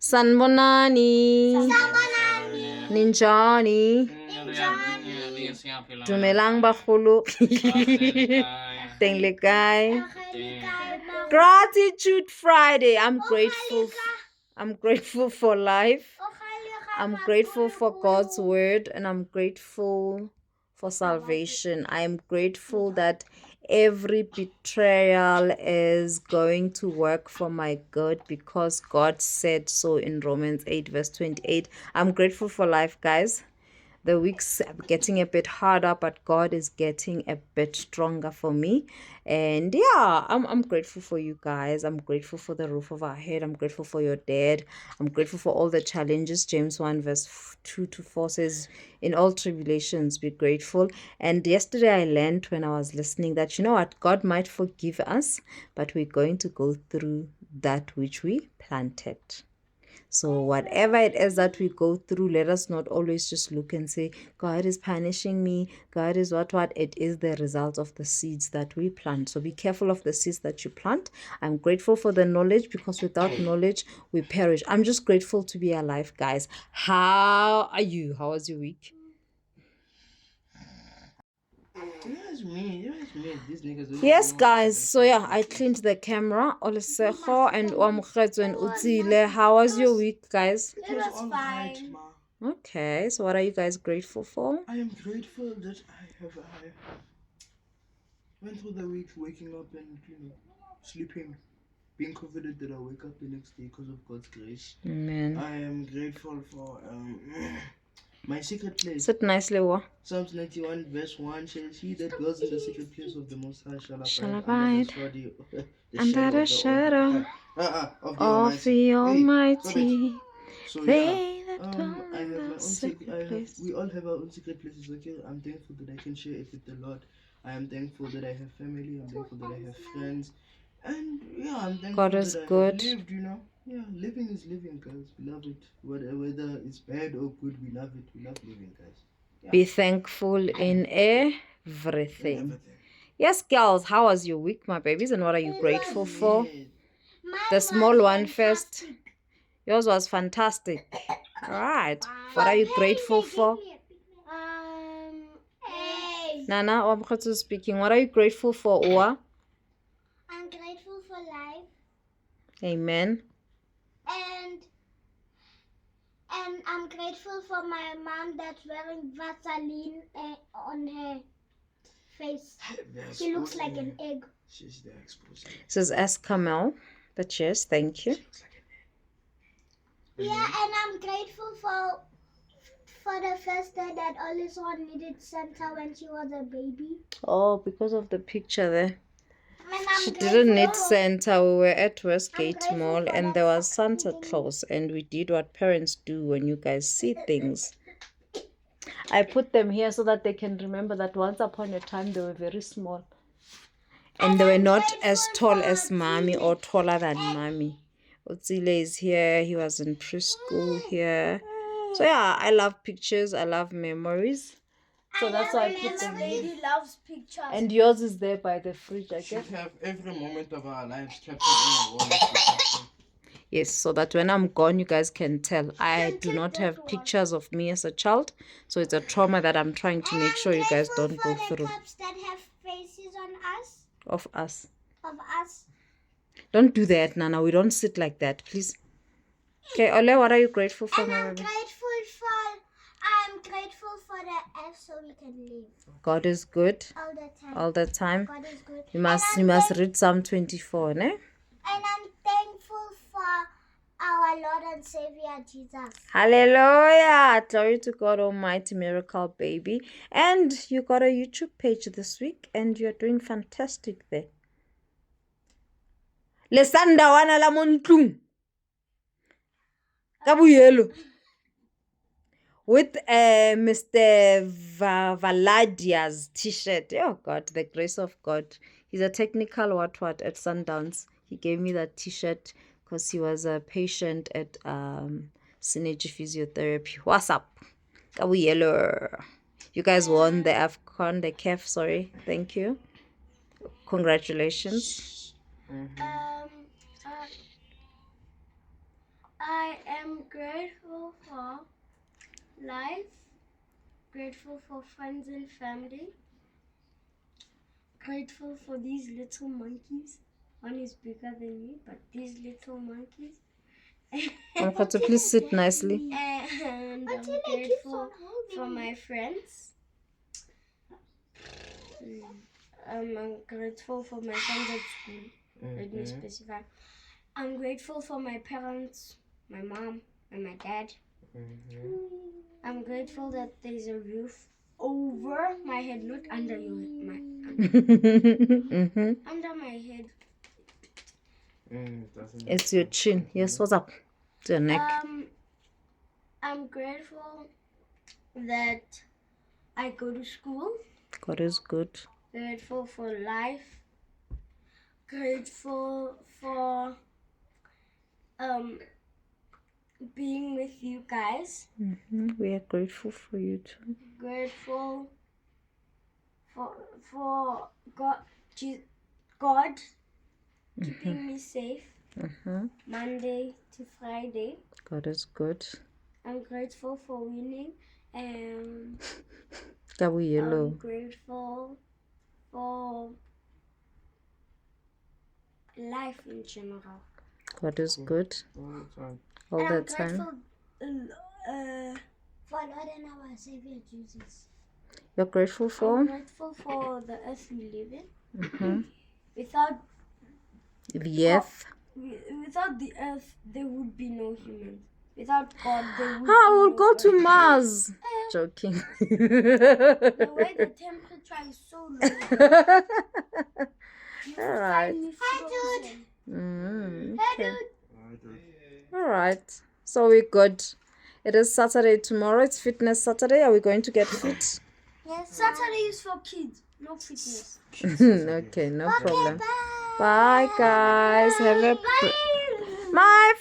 Sanbonani. Ninjani. Dumelang bagolo. Teng le kae. Gratitude Friday. I'm grateful. I'm grateful for life. I'm grateful for God's word, and I'm grateful for salvation. I am grateful that every betrayal is going to work for my good because God said so in Romans 8 verse 28. I'm grateful for life, guys. The weeks are getting a bit harder, but God is getting a bit stronger for me. And yeah, I'm grateful for you guys. I'm grateful for the roof of our head. I'm grateful for your dad. I'm grateful for all the challenges. James 1 verse 2 to 4 says, in all tribulations, be grateful. And yesterday I learned when I was listening that, you know what, God might forgive us, but we're going to go through that which we planted. So whatever it is that we go through, let us not always just look and say, God is punishing me. God is what. It is the result of the seeds that we plant. So be careful of the seeds that you plant. I'm grateful for the knowledge because without knowledge, we perish. I'm just grateful to be alive, guys. How are you? How was your week? Yes, guys. So yeah, I cleaned the camera. Olesejo and Omkhetso and Utsile. How was your week, guys? It was fine. Okay, so what are you guys grateful for? I am grateful that I went through the week waking up and sleeping, being confident that I'll wake up the next day because of God's grace. Amen. I am grateful for my secret place. Sit nicely, Wa. Psalms 91 verse 1 says, he that dwells in the secret place of the Most High shall abide under the shadow of the Almighty. So They yeah, that dwell I have in my the own secret place. we all have our own secret places. Okay, I'm thankful that I can share it with the Lord. I am thankful that I have family. I'm thankful that I have friends, and yeah, I'm thankful God is that I good. have lived. Yeah, living is living, guys. We love it. Whether it's bad or good, we love it. We love living, guys. Yeah. Be thankful in everything. Yes, girls, how was your week, my babies, and what are you grateful for? The small one first. Yours was fantastic. All right. What are you grateful for? Nana Omkhatsu speaking. What are you grateful for, Oa? I'm grateful for life. Amen. And I'm grateful for my mom that's wearing Vaseline on her face. She looks like an egg. She's there exposing. This is S. Kamel. But yes, thank you. Yeah, and I'm grateful for the first day that Oliswa needed Santa when she was a baby. Oh, because of the picture there. And She didn't need Santa. We were at Westgate Mall and there was Santa Claus, and we did what parents do when you guys see things. I put them here so that they can remember that once upon a time they were very small. And they were not as tall as mommy or taller than mommy. Otsile is here. He was in preschool here. So yeah, I love pictures. I love memories. So that's why I put them here. He loves pictures. And yours is there by the fridge, I guess. We have every moment of our lives captured in a wall. Yes, so that when I'm gone, you guys can tell. I do not have pictures of me as a child. So it's a trauma that I'm trying to make sure you guys don't go through. Cups that have faces on us. Of us. Of us. Don't do that, Nana. We don't sit like that, please. Okay, Ole, what are you grateful for, And my I'm baby? grateful for the F so we can live. God is good All the time. all the time. God is good. You must read Psalm 24, ne? And I'm thankful for our Lord and Savior Jesus. Hallelujah! Glory to God Almighty, miracle baby. And you got a YouTube page this week, and you're doing fantastic there. Lesanda wana la montlung. Kabuyelo. With Mr. Valadia's t-shirt. Oh God, the grace of God. He's a technical what at Sundowns. He gave me that t-shirt because he was a patient at Synergy Physiotherapy. What's up? Kabuyelo. You guys won the AFCON, the CAF, sorry. Thank you. Congratulations. I am grateful for life, grateful for friends and family, grateful for these little monkeys. One is bigger than me, but these little monkeys. Mfatu, please sit nicely. And I'm grateful for my friends. I'm grateful for my friends at school. Let me specify. I'm grateful for my parents, my mom and my dad. I'm grateful that there's a roof over my head, not under my under my head. It's your chin. Yes, what's up? It's your neck. I'm grateful that I go to school. God is good. Grateful for life. Grateful for being with you guys. We are grateful for you too. Grateful for God keeping me safe. Monday to Friday. God is good. I'm grateful for winning, and Kabu I'm yellow. grateful for life in general. God is good all And the I'm time. grateful for Lord and our Savior Jesus. You're grateful I'm for grateful for the earth we live in. Without Without the earth, there would be no humans. Without God, there would be we'll no go to earth. Mars. Joking. The way the temperature is so low, you All will right. find me frozen. Okay. All right. So we're good. It is Saturday tomorrow. It's Fitness Saturday. Are we going to get fit? Yes, Saturday is for kids, no fitness. Okay, no problem. Bye, guys. Have a my